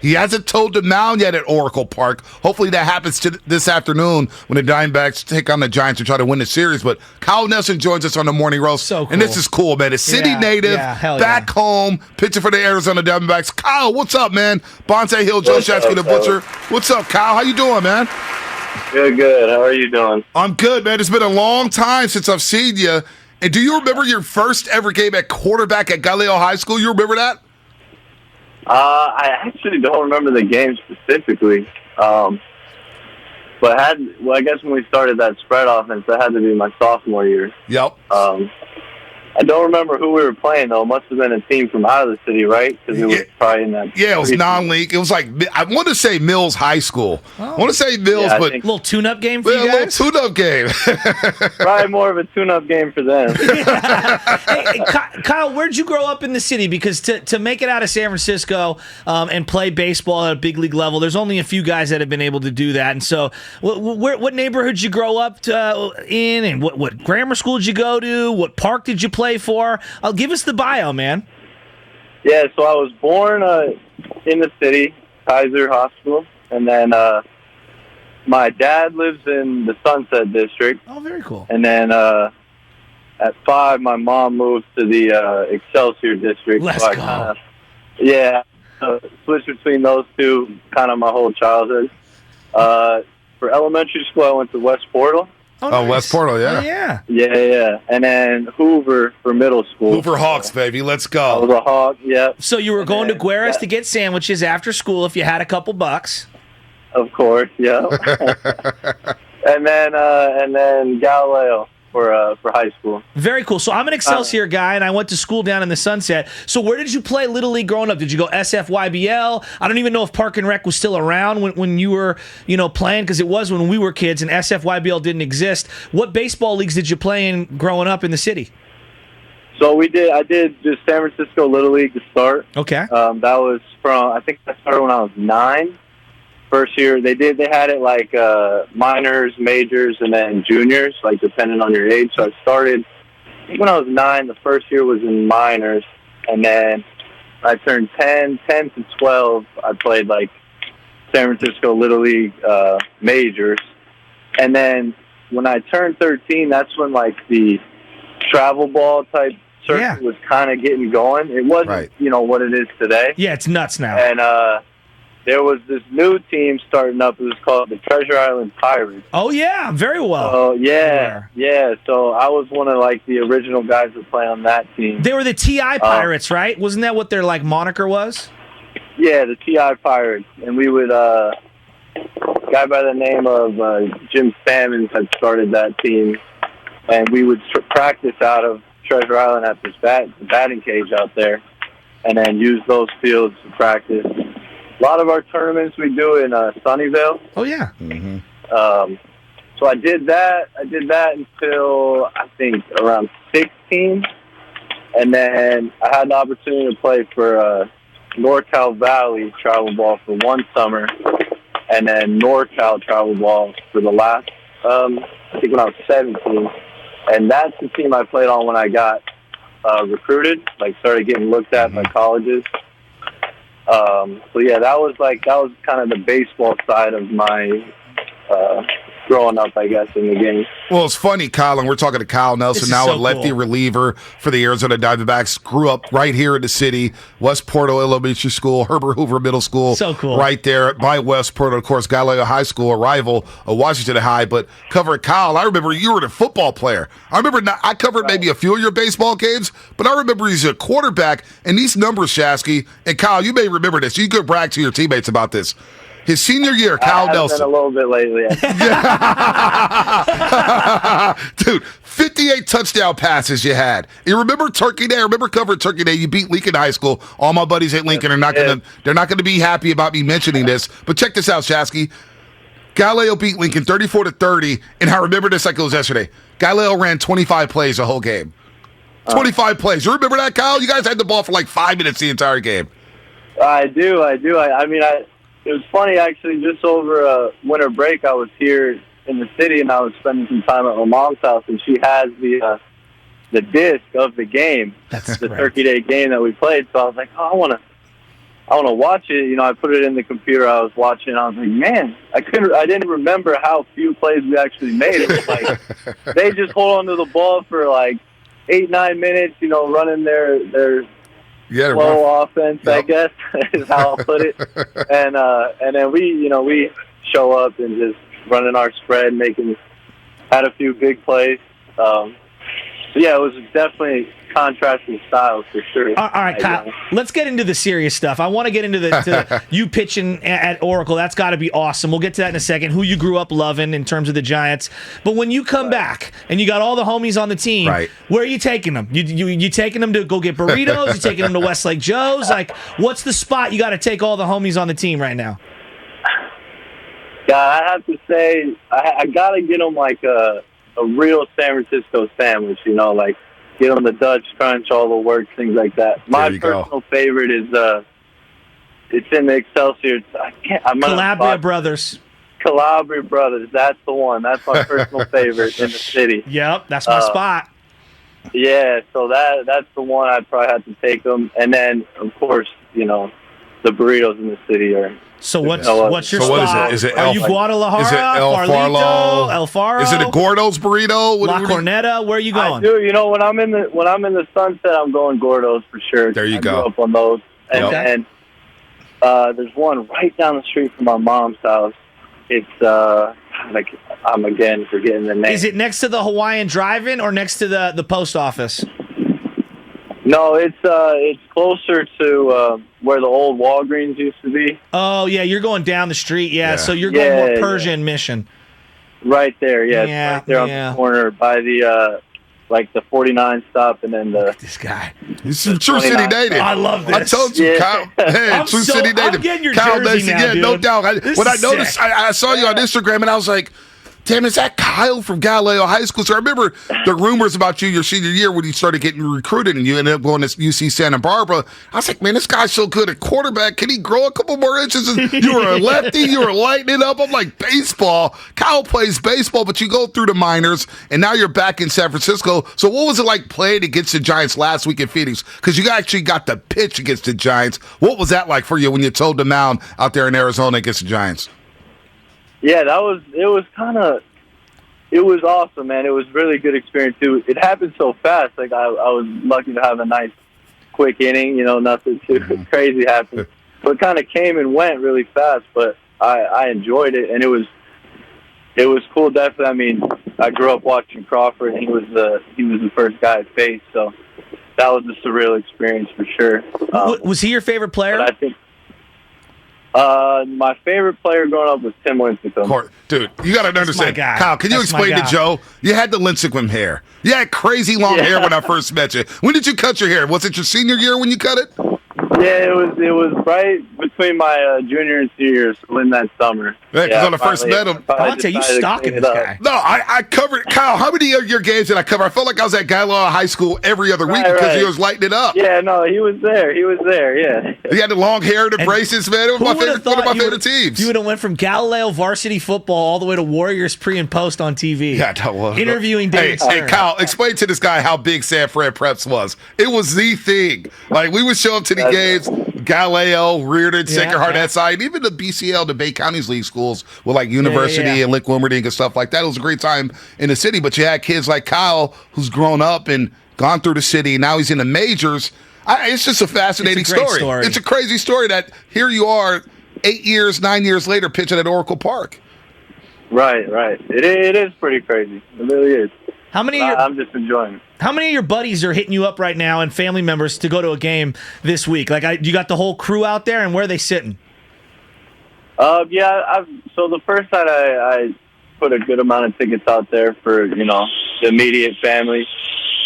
He hasn't toed the mound yet at Oracle Park. Hopefully that happens this afternoon when the Diamondbacks take on the Giants to try to win the series. But Kyle Nelson joins us on the Morning Roast. So cool. And this is cool, man. A city native, back home, pitching for the Arizona Diamondbacks. Kyle, what's up, man? Bonta Hill, Joe Shasky, the Butcher. What's up, Kyle? How you doing, man? Good. How are you doing? I'm good, man. It's been a long time since I've seen you. And do you remember your first ever game at quarterback at Galileo High School? You remember that? I actually don't remember the game specifically. But I guess when we started that spread offense, that had to be my sophomore year. Yep. I don't remember who we were playing, though. It must have been a team from out of the city, right? Because it was probably in that. Yeah, it was non-league. It was like, I want to say Mills High School. I want to say Mills, but. A little tune-up game for you guys? A little tune-up game. Probably more of a tune-up game for them. Hey, Kyle, where'd you grow up in the city? Because to make it out of San Francisco and play baseball at a big league level, there's only a few guys that have been able to do that. And so what neighborhood did you grow up in? And what grammar school did you go to? What park did you play for? Give us the bio, man. Yeah, so I was born in the city, Kaiser Hospital, and then my dad lives in the Sunset District. Oh, very cool. And then at 5, my mom moved to the Excelsior District. Let's go. Switched between those two kind of my whole childhood. For elementary school, I went to West Portal. Oh, nice. West Portal, yeah. Oh, yeah. Yeah. And then Hoover for middle school. Hoover Hawks, baby. Let's go. I was a Hawk, yeah. So you were going to Guerra's to get sandwiches after school if you had a couple bucks. Of course, yeah. and then Galileo for high school. Very cool. So I'm an Excelsior guy, and I went to school down in the Sunset. So where did you play Little League growing up? Did you go SFYBL? I don't even know if Park and Rec was still around when you were, playing, because it was when we were kids, and SFYBL didn't exist. What baseball leagues did you play in growing up in the city? So I did just San Francisco Little League to start. Okay. That was I think I started when I was 9. First year, they had it like minors, majors, and then juniors, like depending on your age. So I started when I was 9. The first year was in minors, and then I turned 10 to 12. I played like San Francisco Little League majors, and then when I turned 13, that's when like the travel ball type circuit was kind of getting going. It wasn't, what it is today. Yeah, it's nuts now. And there was this new team starting up. It was called the Treasure Island Pirates. Oh, yeah, very well. Oh, yeah. So I was one of, like, the original guys that play on that team. They were the TI Pirates, right? Wasn't that what their, like, moniker was? Yeah, the TI Pirates. And we would, a guy by the name of Jim Sammons had started that team. And we would practice out of Treasure Island at this batting cage out there, and then use those fields to practice. A lot of our tournaments we do in Sunnyvale. Oh, yeah. Mm-hmm. So I did that. Until, I think, around 16. And then I had the opportunity to play for NorCal Valley travel ball for one summer, and then NorCal travel ball for the last, I think when I was 17. And that's the team I played on when I got recruited, like started getting looked at by colleges. So yeah, that was kind of the baseball side of my growing up, I guess, in the game. Well, it's funny, Kyle, and we're talking to Kyle Nelson, now a lefty reliever for the Arizona Diamondbacks. Grew up right here in the city, West Portal Elementary School, Herbert Hoover Middle School. So cool. Right there by West Portal, of course, Galileo High School, a rival of Washington High. But covering Kyle, I remember you were the football player. I covered maybe a few of your baseball games, but I remember he's a quarterback, and these numbers, Shasky, and Kyle, you may remember this. You could brag to your teammates about this. His senior year, Kyle Nelson. Been a little bit lately. Dude, 58 touchdown passes you had. You remember Turkey Day? I remember covering Turkey Day. You beat Lincoln High School. All my buddies at Lincoln are not gonna be happy about me mentioning this. But check this out, Shasky. Galileo beat Lincoln 34-30, and I remember this like it was yesterday. Galileo ran 25 plays the whole game. 25 plays. You remember that, Kyle? You guys had the ball for like 5 minutes the entire game. I do. It was funny, actually, just over winter break, I was here in the city, and I was spending some time at my mom's house, and she has the disc of the game, the Turkey Day game that we played. So I was like, I want I want to watch it. I put it in the computer. I was watching. I was like, man, I didn't remember how few plays we actually made. It was like they just hold on to the ball for like 8-9 minutes. Running their slow offense. Yep. I guess is how I'll put it. And then we show up and just running our spread, had a few big plays. Yeah, it was definitely contrasting styles for sure. All right, Kyle, let's get into the serious stuff. I want to get into to you pitching at Oracle. That's got to be awesome. We'll get to that in a second, who you grew up loving in terms of the Giants. But when you come back and you got all the homies on the team, where are you taking them? You taking them to go get burritos? You taking them to Westlake Joe's? Like, what's the spot you got to take all the homies on the team right now? Yeah, I have to say, I got to get them like a real San Francisco sandwich, like get them the Dutch Crunch, all the works, things like that. My personal favorite is it's in the Excelsior. Calabria Brothers. Calabria Brothers, that's the one. That's my personal favorite in the city. Yep, that's my spot. Yeah, so that's the one I'd probably have to take them. And then, of course, the burritos in the city are... So what's your spot? What is it? Are you Guadalajara? Is it El Farlo? El Faro? Is it a Gordo's burrito? La Corneta? Where are you going? I do. When I'm in the Sunset, I'm going Gordo's for sure. There you go. I grew up on those. And there's one right down the street from my mom's house. It's I'm again forgetting the name. Is it next to the Hawaiian Drive-In or next to the post office? No, it's closer to where the old Walgreens used to be. Oh yeah, you're going down the street. Yeah. So you're going more Persian Mission. Right there, yeah. It's right there on the corner by the the 49 stop, and then this guy. He's a True City native. I love this. I told you, Kyle. Hey, True City native. I'm getting your Kyle jersey now, dude. No doubt. When I noticed, I saw you on Instagram, and I was like, damn, is that Kyle from Galileo High School? So I remember the rumors about you your senior year when you started getting recruited and you ended up going to UC Santa Barbara. I was like, man, this guy's so good at quarterback. Can he grow a couple more inches? And you were a lefty. You were lighting it up. I'm like, baseball. Kyle plays baseball, but you go through the minors, and now you're back in San Francisco. So what was it like playing against the Giants last week in Phoenix? Because you actually got the pitch against the Giants. What was that like for you when you toed the mound out there in Arizona against the Giants? Yeah, it was awesome, man. It was really good experience too. It happened so fast. Like I was lucky to have a nice quick inning, nothing too crazy happened. So it kind of came and went really fast, but I enjoyed it, and it was cool, definitely. I mean, I grew up watching Crawford, and he was the first guy I faced, so that was a surreal experience for sure. Was he your favorite player? I think my favorite player growing up was Tim Lincecum. Dude, you got to understand. Kyle, can you explain to Joe? You had the Lincecum hair. You had crazy long hair when I first met you. When did you cut your hair? Was it your senior year when you cut it? Yeah, it was right between my junior and senior year, so in that summer. Yeah, because when I first met him. Bonta, you stalking this guy. No, I covered. Kyle, how many of your games did I cover? I felt like I was at Galileo High School every other week because he was lighting it up. Yeah, no, he was there, yeah. He had the long hair, the braces, man. It was one of my favorite teams. You would have went from Galileo varsity football all the way to Warriors pre and post on TV. Yeah, that was. Interviewing David Stern. Hey, Kyle, explain to this guy how big San Fran Preps was. It was the thing. Like, we would show up to the games, Galileo, Reardon, Sacred Heart, SI, and even the BCL, the Bay Counties League schools with like University and Lick Wilmerding and stuff like that. It was a great time in the city, but you had kids like Kyle who's grown up and gone through the city. Now he's in the majors. It's just a fascinating story. It's a crazy story that here you are 9 years later pitching at Oracle Park. Right. It is pretty crazy. It really is. I'm just enjoying it. How many of your buddies are hitting you up right now and family members to go to a game this week? Like, you got the whole crew out there, and where are they sitting? So the first night I put a good amount of tickets out there for, the immediate family,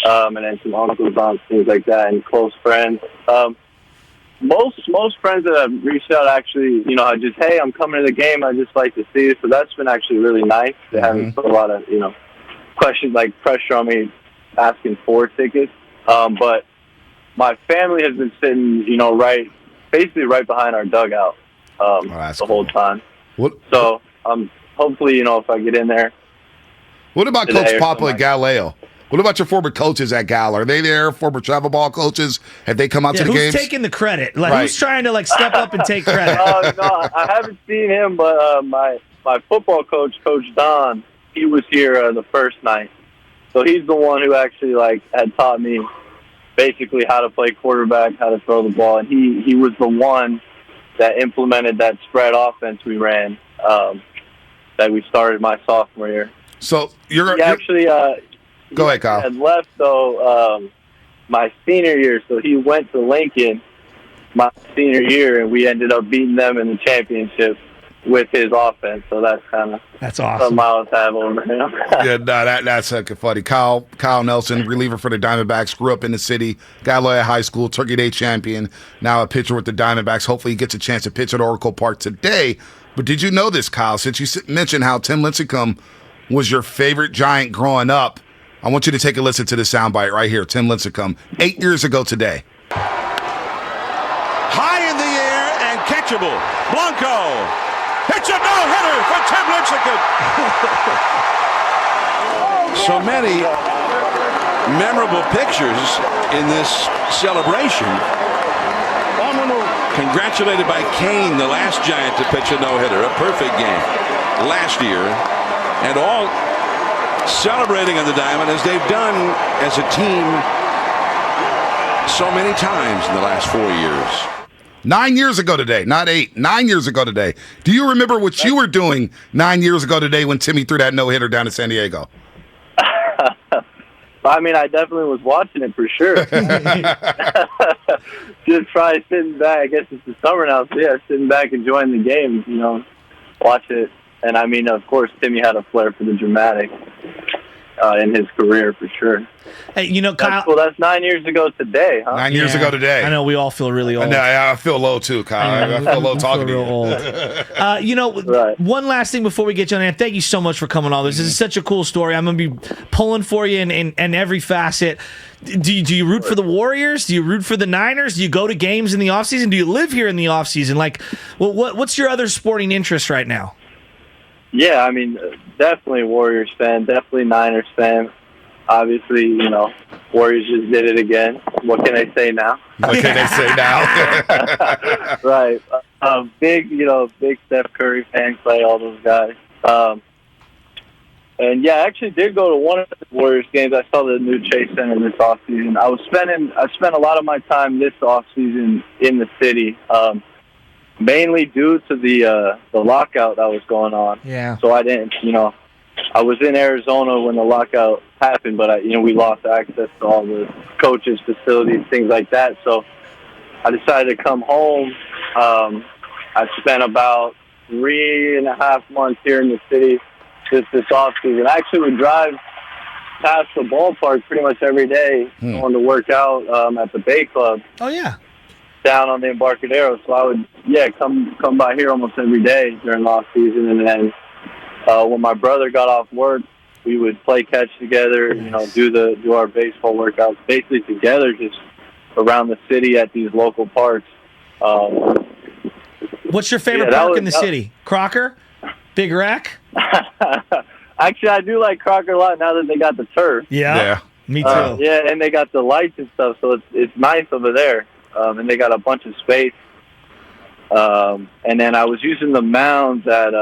and then some uncles, aunts, things like that, and close friends. Most friends that have reached out actually, I just, hey, I'm coming to the game. I just like to see you. So that's been actually really nice. They haven't put a lot of, questions like pressure on me asking for tickets. But my family has been sitting, basically right behind our dugout the whole time. So hopefully, if I get in there. What about Coach Papa at Galileo? What about your former coaches at Gal? Are they there? Former travel ball coaches? Have they come out to the games? Who's taking the credit? Like, Right. who's trying to step up and take credit? No, I haven't seen him, but my football coach, Coach Don, he was here the first night. So he's the one who actually had taught me basically how to play quarterback, how to throw the ball, and he was the one that implemented that spread offense we ran that we started my sophomore year. So He actually go ahead, Kyle. had left though my senior year, so he went to Lincoln my senior year, and we ended up beating them in the championship with his offense. So that's awesome. something I always have over him. Yeah, no, that's funny. Kyle Nelson, reliever for the Diamondbacks, grew up in the city, Galileo High School, Turkey Day champion, now a pitcher with the Diamondbacks. Hopefully he gets a chance to pitch at Oracle Park today. But did you know this, Kyle, since you mentioned how Tim Lincecum was your favorite Giant growing up, I want you to take a listen to the soundbite right here. Tim Lincecum, 8 years ago today. High in the air and catchable. Blanco. It's a no-hitter for Tim Lincecum. So many memorable pictures in this celebration. Congratulated by Kane, the last Giant to pitch a no-hitter, a perfect game last year, and all celebrating on the diamond as they've done as a team so many times in the last 4 years. 9 years ago today, not 8, 9 years ago today. Do you remember what you were doing 9 years ago today when Timmy threw that no-hitter down in San Diego? I mean, I definitely was watching it for sure. Just probably sitting back. I guess it's the summer now, so yeah, sitting back enjoying the game, watch it. And I mean, of course, Timmy had a flair for the dramatic in his career for sure. Hey, Kyle. That's 9 years ago today, huh? 9 years ago today. I know we all feel really old. I feel low too, Kyle. I feel low talking to you. Old. Right. One last thing before we get you on air. Thank you so much for coming on. This is such a cool story. I'm going to be pulling for you in every facet. Do you root for the Warriors? Do you root for the Niners? Do you go to games in the offseason? Do you live here in the offseason? What's your other sporting interest right now? Yeah, I mean, definitely Warriors fan, definitely Niners fan. Obviously, Warriors just did it again. What can I say now? What can they say now? Right. Big Steph Curry fan, Clay, all those guys. And yeah, I actually did go to one of the Warriors games. I saw the new Chase Center this offseason. I spent a lot of my time this offseason in the city. Mainly due to the lockout that was going on. Yeah. So I didn't, I was in Arizona when the lockout happened, but we lost access to all the coaches, facilities, things like that. So I decided to come home. I spent about 3.5 months here in the city this offseason. I actually would drive past the ballpark pretty much every day going to work out at the Bay Club. Oh, yeah. Down on the Embarcadero, so I would come by here almost every day during the off season, and then when my brother got off work, we would play catch together, do our baseball workouts basically together, just around the city at these local parks. What's your favorite park in the city? Crocker? Big Rack? Actually, I do like Crocker a lot now that they got the turf. Yeah. Me too. And they got the lights and stuff, so it's nice over there. And they got a bunch of space. And then I was using the mounds at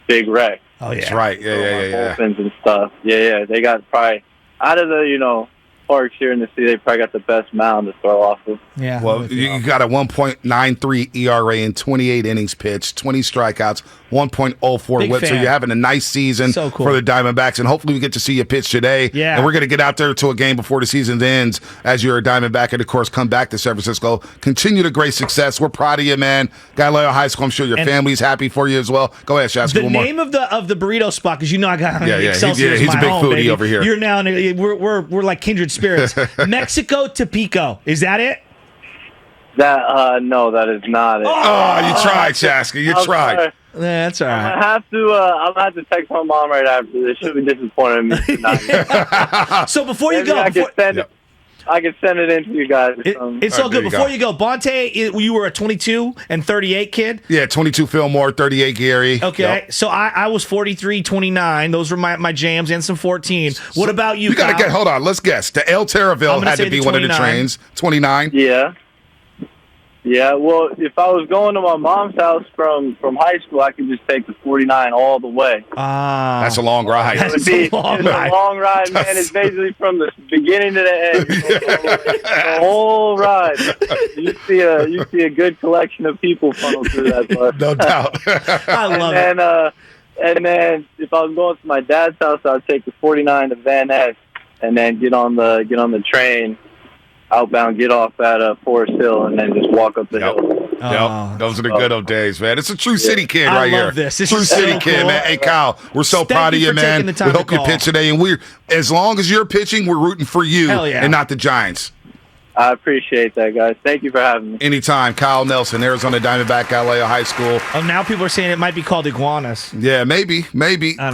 Big Rec. Oh, yeah. That's right. Yeah. Bullpens and stuff. Yeah. They got probably, out of the, parks here in the city, they probably got the best mound to throw off of. Yeah. Well, you got a 1.93 ERA in 28 innings pitched, 20 strikeouts, 1.04 Big whip. So fan. you're having a nice season So cool. for the Diamondbacks, and hopefully we get to see you pitch today. Yeah. And we're going to get out there to a game before the season ends as you're a Diamondback, and of course come back to San Francisco. Continue the great success. We're proud of you, man. Galileo High School, I'm sure your family's happy for you as well. Go ahead, Shasky. The name of the burrito spot, because I got Excelsior is he's a my big home, foodie baby. over here. You're now we're like kindred spirits. Mexico Tepico, is that it? No, that is not it. Oh, you tried, Shasky. You tried. Sorry. That's all right. I'll have to text my mom right after this. She'll be disappointed in me tonight. So before you Maybe go, I can send it. I can send it in to you guys. It's all good. there you Before go. you go, Bonta, you were a 22 and 38 kid? Yeah, 22 Fillmore, 38 Gary. Okay, Yep. so I was 43, 29. Those were my jams and some 14. What about you, You got to Kyle? hold on, let's guess. The El I'm Terraville gonna had say to be the one of the 29. trains. 29. Yeah. Yeah, well, if I was going to my mom's house from high school, I could just take the 49 all the way. That's a long ride. It would be a long it's ride. a long ride, man. It's basically from the beginning to the end. The whole ride. You see a good collection of people funnel through that bus. No doubt. I love it. And then if I was going to my dad's house, I'd take the 49 to Van Ness, and then get on the train outbound, get off at Forest Hill, and then just walk up the hill. Yep, those are the good old days, man. It's a true city kid I right love here. this. This True is city so kid, cool. man. Hey, Kyle, we're so Thank proud of you you, for man. taking the time We to hope you call. pitch today, and as long as you're pitching, we're rooting for you Hell yeah. and not the Giants. I appreciate that, guys. Thank you for having me. Anytime. Kyle Nelson, Arizona Diamondback, Galileo High School. Oh, now people are saying it might be called iguanas. Yeah, maybe. I don't know.